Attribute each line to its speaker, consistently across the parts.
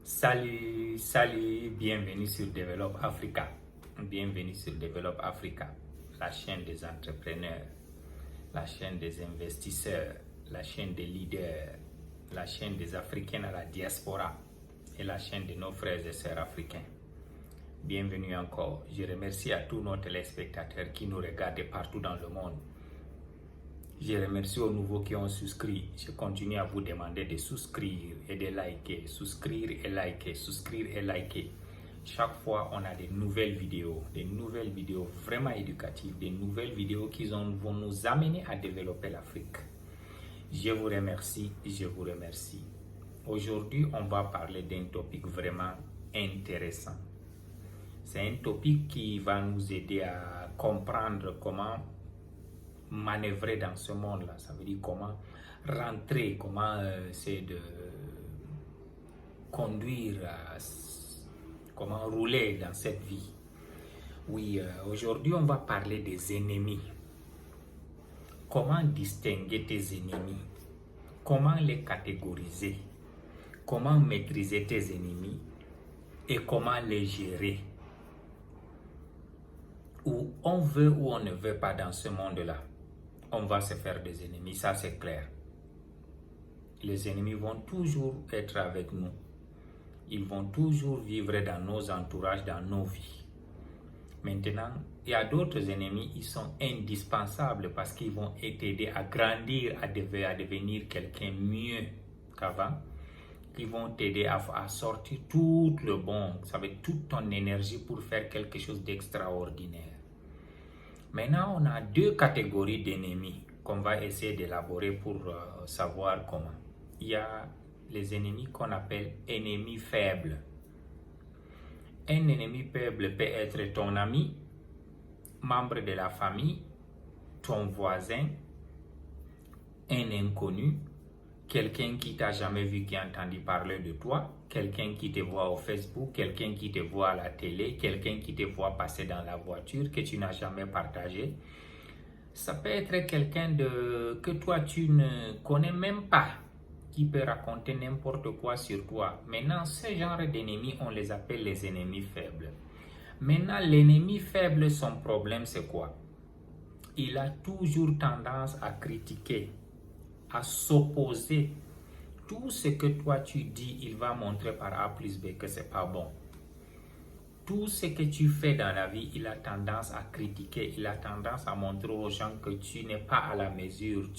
Speaker 1: Salut, bienvenue sur Develop Africa. Bienvenue sur Develop Africa, la chaîne des entrepreneurs, la chaîne des investisseurs, la chaîne des leaders, la chaîne des Africains à la diaspora et la chaîne de nos frères et sœurs africains. Bienvenue encore. Je remercie à tous nos téléspectateurs qui nous regardent partout dans le monde. Je remercie aux nouveaux qui ont souscrit. Je continue à vous demander de souscrire et de liker. Souscrire et liker, souscrire et liker. Chaque fois, on a des nouvelles vidéos vraiment éducatives, des nouvelles vidéos qui vont nous amener à développer l'Afrique. Je vous remercie, je vous remercie. Aujourd'hui, on va parler d'un topic vraiment intéressant. C'est un topic qui va nous aider à comprendre comment manœuvrer dans ce monde-là. Ça veut dire comment rentrer, comment essayer de conduire, comment rouler dans cette vie. Oui, aujourd'hui, on va parler des ennemis. Comment distinguer tes ennemis? Comment les catégoriser? Comment maîtriser tes ennemis? Et comment les gérer? Où on veut ou on ne veut pas dans ce monde-là, on va se faire des ennemis, ça c'est clair. Les ennemis vont toujours être avec nous. Ils vont toujours vivre dans nos entourages, dans nos vies. Maintenant, il y a d'autres ennemis, ils sont indispensables parce qu'ils vont t'aider à grandir, à devenir quelqu'un mieux qu'avant. Ils vont t'aider à sortir tout le bon, ça veut dire toute ton énergie pour faire quelque chose d'extraordinaire. Maintenant, on a deux catégories d'ennemis qu'on va essayer d'élaborer pour savoir comment. Il y a les ennemis qu'on appelle ennemis faibles. Un ennemi faible peut être ton ami, membre de la famille, ton voisin, un inconnu, quelqu'un qui t'a jamais vu, qui a entendu parler de toi, quelqu'un qui te voit au Facebook, quelqu'un qui te voit à la télé, quelqu'un qui te voit passer dans la voiture que tu n'as jamais partagé. Ça peut être quelqu'un que toi tu ne connais même pas, qui peut raconter n'importe quoi sur toi. Maintenant, ce genre d'ennemis, on les appelle les ennemis faibles. Maintenant, l'ennemi faible, son problème, c'est quoi? Il a toujours tendance à critiquer, à s'opposer. Tout ce que toi tu dis, il va montrer par A plus B que c'est pas bon. Tout ce que tu fais dans la vie, il a tendance à critiquer, il a tendance à montrer aux gens que tu n'es pas à la mesure,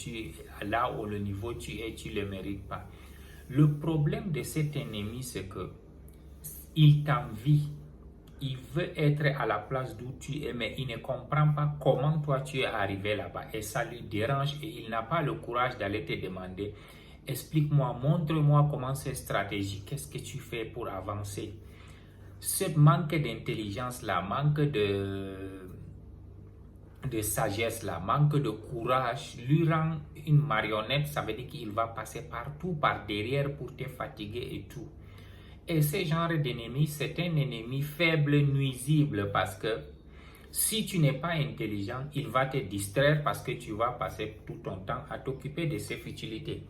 Speaker 1: là où le niveau tu es, tu ne le mérites pas. Le problème de cet ennemi, c'est que il t'envie. Il veut être à la place d'où tu es, mais il ne comprend pas comment toi tu es arrivé là-bas. Et ça lui dérange et il n'a pas le courage d'aller te demander « Explique-moi, montre-moi comment c'est stratégique, qu'est-ce que tu fais pour avancer ?» Ce manque d'intelligence-là, manque de sagesse-là, manque de courage, lui rend une marionnette. Ça veut dire qu'il va passer partout, par derrière pour te fatiguer et tout. Et ce genre d'ennemi, c'est un ennemi faible, nuisible, parce que si tu n'es pas intelligent, il va te distraire parce que tu vas passer tout ton temps à t'occuper de ses futilités.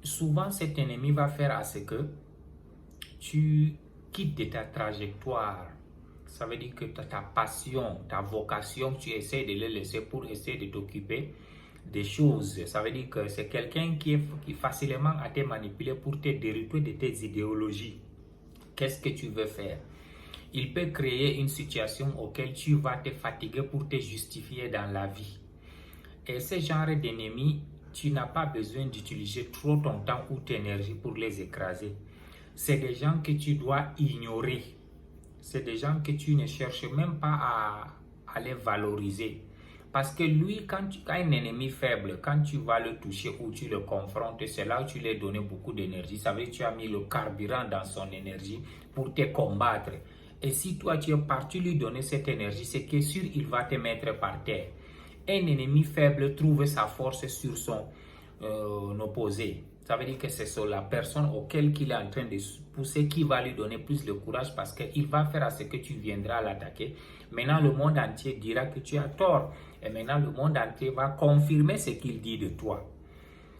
Speaker 1: Souvent, cet ennemi va faire à ce que tu quittes de ta trajectoire. Ça veut dire que ta passion, ta vocation, tu essaies de le laisser pour essayer de t'occuper des choses. Ça veut dire que c'est quelqu'un qui est facilement à te manipuler pour te dérouter de tes idéologies. Qu'est-ce que tu veux faire? Il peut créer une situation auquel tu vas te fatiguer pour te justifier dans la vie. Et ce genre d'ennemis, tu n'as pas besoin d'utiliser trop ton temps ou ton énergie pour les écraser. C'est des gens que tu dois ignorer. C'est des gens que tu ne cherches même pas à les valoriser. Parce que lui, quand tu as un ennemi faible, quand tu vas le toucher ou tu le confrontes, c'est là où tu lui as donné beaucoup d'énergie. Ça veut dire que tu as mis le carburant dans son énergie pour te combattre. Et si toi, tu es parti lui donner cette énergie, c'est que sûr, il va te mettre par terre. Un ennemi faible trouve sa force sur son opposé. Ça veut dire que c'est la personne auquel il est en train de pousser qui va lui donner plus de courage parce qu'il va faire à ce que tu viendras l'attaquer. Maintenant, le monde entier dira que tu as tort. Et maintenant, le monde entier va confirmer ce qu'il dit de toi.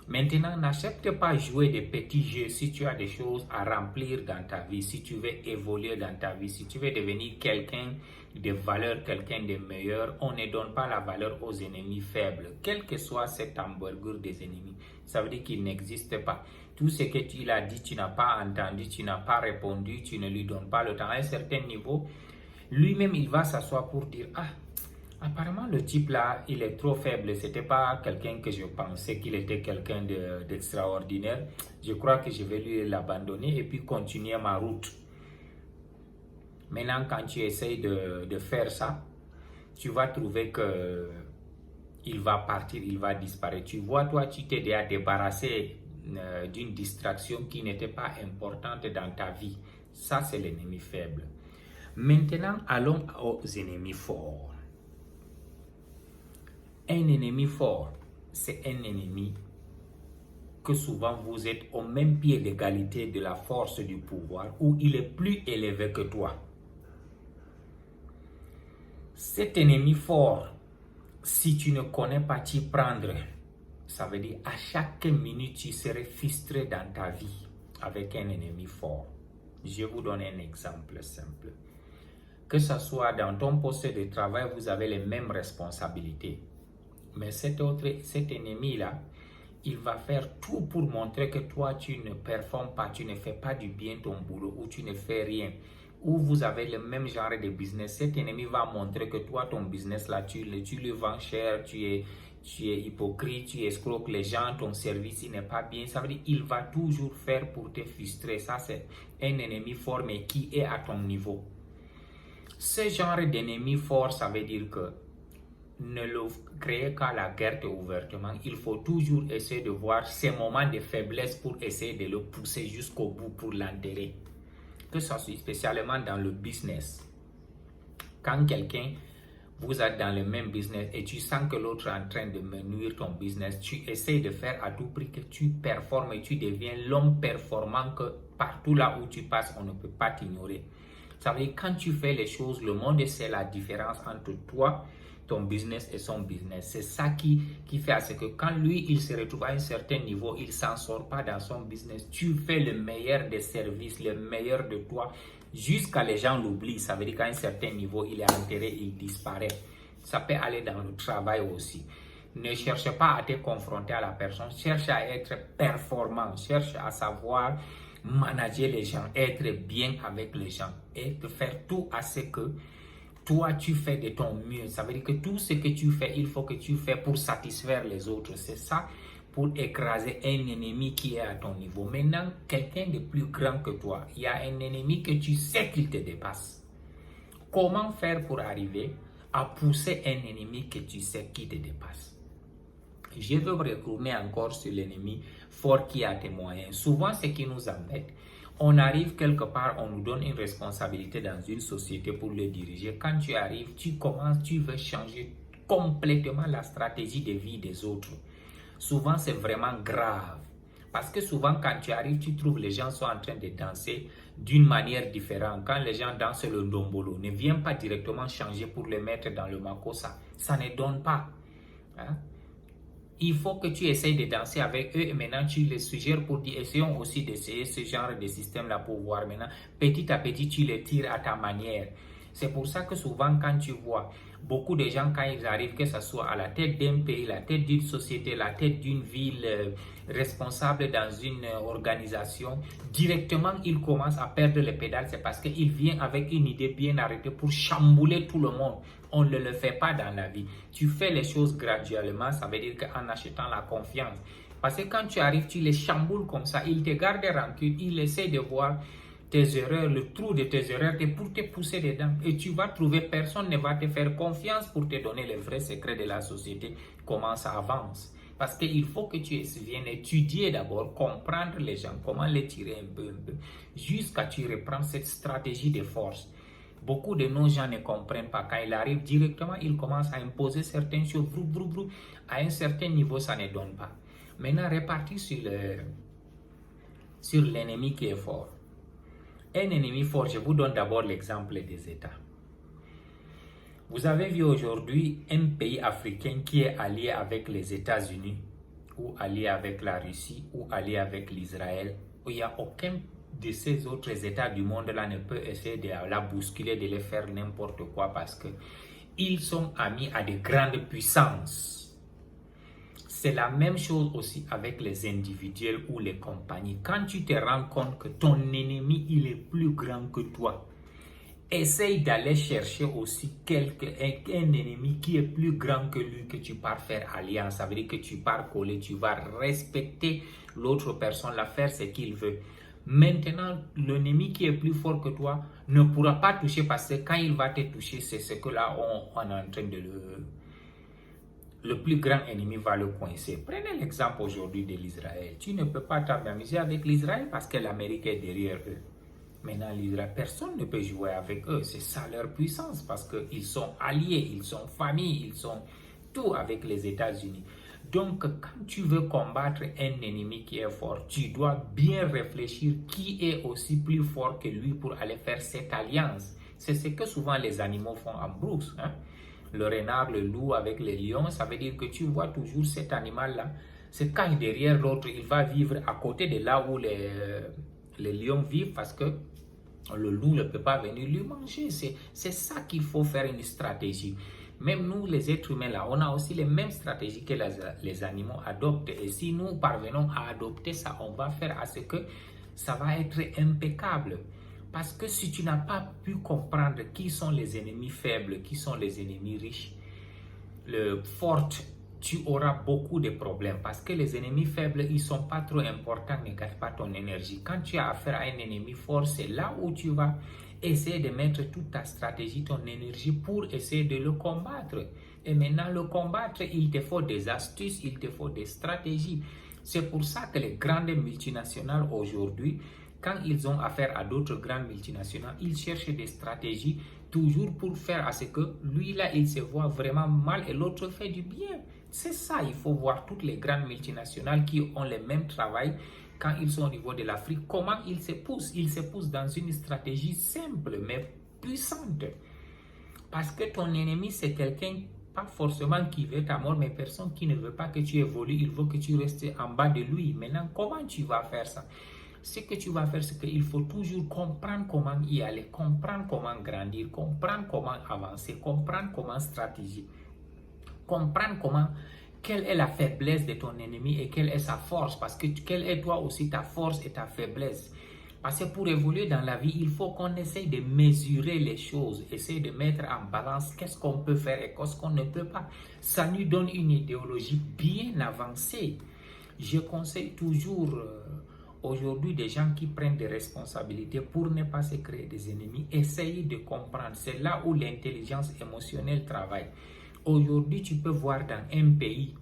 Speaker 1: Maintenant, n'accepte pas jouer des petits jeux si tu as des choses à remplir dans ta vie, si tu veux évoluer dans ta vie, si tu veux devenir quelqu'un de valeur, quelqu'un de meilleur. On ne donne pas la valeur aux ennemis faibles, quel que soit cette envergure des ennemis. Ça veut dire qu'il n'existe pas. Tout ce que tu l'as dit, tu n'as pas entendu, tu n'as pas répondu, tu ne lui donnes pas le temps. À un certain niveau, lui-même, il va s'asseoir pour dire, ah, apparemment, le type là, il est trop faible. C'était pas quelqu'un que je pensais qu'il était quelqu'un d'extraordinaire. Je crois que je vais lui l'abandonner et puis continuer ma route. Maintenant, quand tu essayes de faire ça, tu vas trouver que il va partir, il va disparaître. Tu vois, toi, tu t'es déjà débarrassé d'une distraction qui n'était pas importante dans ta vie. Ça, c'est l'ennemi faible. Maintenant, allons aux ennemis forts. Un ennemi fort, c'est un ennemi que souvent vous êtes au même pied d'égalité de la force du pouvoir, où il est plus élevé que toi. Cet ennemi fort, si tu ne connais pas t'y prendre, ça veut dire à chaque minute tu serais frustré dans ta vie avec un ennemi fort. Je vous donne un exemple simple. Que ce soit dans ton poste de travail, vous avez les mêmes responsabilités. Mais cet ennemi-là, il va faire tout pour montrer que toi, tu ne performes pas, tu ne fais pas du bien ton boulot ou tu ne fais rien. Ou vous avez le même genre de business. Cet ennemi va montrer que toi, ton business là, tu le vends cher, tu es hypocrite, tu escroques les gens, ton service il n'est pas bien. Ça veut dire qu'il va toujours faire pour te frustrer. Ça, c'est un ennemi fort, mais qui est à ton niveau. Ce genre d'ennemi fort, ça veut dire que ne le créez qu'à la guerre ouvertement. Il faut toujours essayer de voir ces moments de faiblesse pour essayer de le pousser jusqu'au bout pour l'enterrer. Que ce soit spécialement dans le business. Quand quelqu'un, vous êtes dans le même business et tu sens que l'autre est en train de nuire ton business, tu essaies de faire à tout prix que tu performes et tu deviens l'homme performant que partout là où tu passes, on ne peut pas t'ignorer. Ça veut dire quand tu fais les choses, le monde sait la différence entre toi, ton business et son business. C'est ça qui fait à ce que quand lui, il se retrouve à un certain niveau, il ne s'en sort pas dans son business. Tu fais le meilleur des services, le meilleur de toi, jusqu'à les gens l'oublient. Ça veut dire qu'à un certain niveau, il est enterré, il disparaît. Ça peut aller dans le travail aussi. Ne cherche pas à te confronter à la personne, cherche à être performant, cherche à savoir manager les gens, être bien avec les gens et de faire tout à ce que toi, tu fais de ton mieux. Ça veut dire que tout ce que tu fais, il faut que tu fais pour satisfaire les autres. C'est ça, pour écraser un ennemi qui est à ton niveau. Maintenant, quelqu'un de plus grand que toi, il y a un ennemi que tu sais qu'il te dépasse. Comment faire pour arriver à pousser un ennemi que tu sais qui te dépasse? Je veux retourner encore sur l'ennemi fort qui a tes moyens. Souvent, ce qui nous embête, on arrive quelque part, on nous donne une responsabilité dans une société pour le diriger. Quand tu arrives, tu veux changer complètement la stratégie de vie des autres. Souvent, c'est vraiment grave. Parce que souvent, quand tu arrives, tu trouves les gens sont en train de danser d'une manière différente. Quand les gens dansent le ndombolo, ne viens pas directement changer pour le mettre dans le makossa. Ça ne donne pas. Hein? Il faut que tu essayes de danser avec eux et maintenant tu les suggères pour dire essayons aussi d'essayer ce genre de système-là pour voir maintenant. Petit à petit, tu les tires à ta manière. C'est pour ça que souvent quand tu vois beaucoup de gens quand ils arrivent, que ce soit à la tête d'un pays, la tête d'une société, la tête d'une ville, responsable dans une organisation, directement ils commencent à perdre les pédales. C'est parce qu'ils viennent avec une idée bien arrêtée pour chambouler tout le monde. On ne le fait pas dans la vie. Tu fais les choses graduellement, ça veut dire qu'en achetant la confiance. Parce que quand tu arrives, tu les chamboules comme ça, ils te gardent rancune, ils essaient de voir tes erreurs, le trou de tes erreurs pour te pousser dedans. Et tu vas trouver, personne ne va te faire confiance pour te donner les vrais secrets de la société, comment ça avance. Parce qu'il faut que tu viennes étudier d'abord, comprendre les gens, comment les tirer un peu, jusqu'à ce que tu reprends cette stratégie de force. Beaucoup de nos gens ne comprennent pas. Quand ils arrivent directement, ils commencent à imposer certaines choses. À un certain niveau, ça ne donne pas. Maintenant, répartis sur l'ennemi qui est fort. Un ennemi fort, je vous donne d'abord l'exemple des États. Vous avez vu aujourd'hui un pays africain qui est allié avec les États-Unis ou allié avec la Russie, ou allié avec l'Israël. Il n'y a aucun de ces autres États du monde-là ne peut essayer de la bousculer, de les faire n'importe quoi parce que ils sont amis à de grandes puissances. C'est la même chose aussi avec les individuels ou les compagnies. Quand tu te rends compte que ton ennemi, il est plus grand que toi, essaye d'aller chercher aussi un ennemi qui est plus grand que lui, que tu pars faire alliance. Ça veut dire que tu pars coller, tu vas respecter l'autre personne, la faire ce qu'il veut. Maintenant, l'ennemi qui est plus fort que toi ne pourra pas toucher parce que quand il va te toucher, c'est ce que là on est en train de le plus grand ennemi va le coincer. Prenez l'exemple aujourd'hui de l'Israël. Tu ne peux pas t'amuser avec l'Israël parce que l'Amérique est derrière eux. Maintenant, l'Israël, personne ne peut jouer avec eux. C'est ça leur puissance parce qu'ils sont alliés, ils sont famille, ils sont tout avec les États-Unis. Donc, quand tu veux combattre un ennemi qui est fort, tu dois bien réfléchir qui est aussi plus fort que lui pour aller faire cette alliance. C'est ce que souvent les animaux font en brousse. Le renard, le loup avec les lions, ça veut dire que tu vois toujours cet animal-là. C'est quand derrière l'autre, il va vivre à côté de là où les lions vivent parce que le loup ne peut pas venir lui manger. C'est ça qu'il faut faire une stratégie. Même nous, les êtres humains, là, on a aussi les mêmes stratégies que les animaux adoptent. Et si nous parvenons à adopter ça, on va faire à ce que ça va être impeccable. Parce que si tu n'as pas pu comprendre qui sont les ennemis faibles, qui sont les ennemis riches, fortes, tu auras beaucoup de problèmes. Parce que les ennemis faibles, ils ne sont pas trop importants, ne gâte pas ton énergie. Quand tu as affaire à un ennemi fort, c'est là où tu vas essayer de mettre toute ta stratégie, ton énergie pour essayer de le combattre. Et maintenant, le combattre, il te faut des astuces, il te faut des stratégies. C'est pour ça que les grandes multinationales aujourd'hui, quand ils ont affaire à d'autres grandes multinationales, ils cherchent des stratégies toujours pour faire à ce que lui là, il se voit vraiment mal et l'autre fait du bien. C'est ça, il faut voir toutes les grandes multinationales qui ont le même travail quand ils sont au niveau de l'Afrique, comment ils se poussent. Ils se poussent dans une stratégie simple mais puissante. Parce que ton ennemi, c'est quelqu'un, pas forcément qui veut ta mort, mais personne qui ne veut pas que tu évolues, il veut que tu restes en bas de lui. Maintenant, comment tu vas faire ça? Ce que tu vas faire, c'est qu'il faut toujours comprendre comment y aller, comprendre comment grandir, comprendre comment avancer, comprendre comment stratégiser, comprendre quelle est la faiblesse de ton ennemi et quelle est sa force, parce que quelle est toi aussi ta force et ta faiblesse. Parce que pour évoluer dans la vie, il faut qu'on essaye de mesurer les choses, essayer de mettre en balance qu'est-ce qu'on peut faire et qu'est-ce qu'on ne peut pas. Ça nous donne une idéologie bien avancée. Je conseille toujours aujourd'hui des gens qui prennent des responsabilités pour ne pas se créer des ennemis. Essayez de comprendre. C'est là où l'intelligence émotionnelle travaille. Aujourd'hui, tu peux voir dans un pays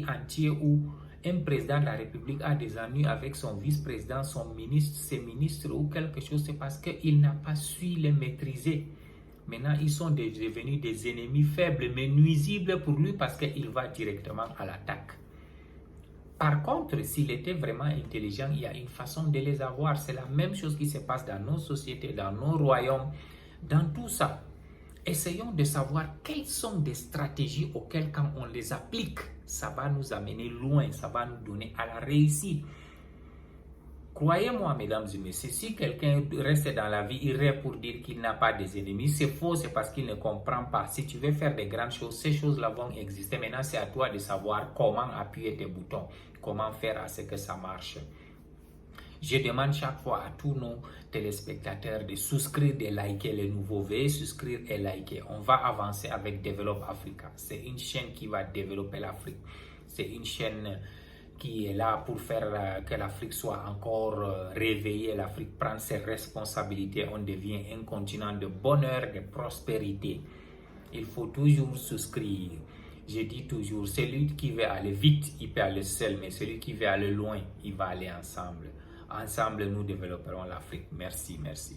Speaker 1: entier où un président de la République a des ennuis avec son vice-président, son ministre, ses ministres ou quelque chose, c'est parce qu'il n'a pas su les maîtriser. Maintenant, ils sont devenus des ennemis faibles mais nuisibles pour lui parce qu'il va directement à l'attaque. Par contre, s'il était vraiment intelligent, il y a une façon de les avoir. C'est la même chose qui se passe dans nos sociétés, dans nos royaumes, dans tout ça. Essayons de savoir quelles sont des stratégies auxquelles quand on les applique, ça va nous amener loin, ça va nous donner à la réussite. Croyez-moi, mesdames et messieurs, si quelqu'un reste dans la vie, il rêve pour dire qu'il n'a pas des ennemis, c'est faux, c'est parce qu'il ne comprend pas. Si tu veux faire des grandes choses, ces choses-là vont exister. Maintenant, c'est à toi de savoir comment appuyer tes boutons, comment faire à ce que ça marche. Je demande chaque fois à tous nos téléspectateurs de souscrire, de liker les nouveaux. Veuillez souscrire et liker. On va avancer avec Develop Africa. C'est une chaîne qui va développer l'Afrique. C'est une chaîne qui est là pour faire que l'Afrique soit encore réveillée, l'Afrique prend ses responsabilités, on devient un continent de bonheur, de prospérité. Il faut toujours souscrire. Je dis toujours, celui qui veut aller vite, il peut aller seul, mais celui qui veut aller loin, il va aller ensemble. Ensemble, nous développerons l'Afrique. Merci, merci.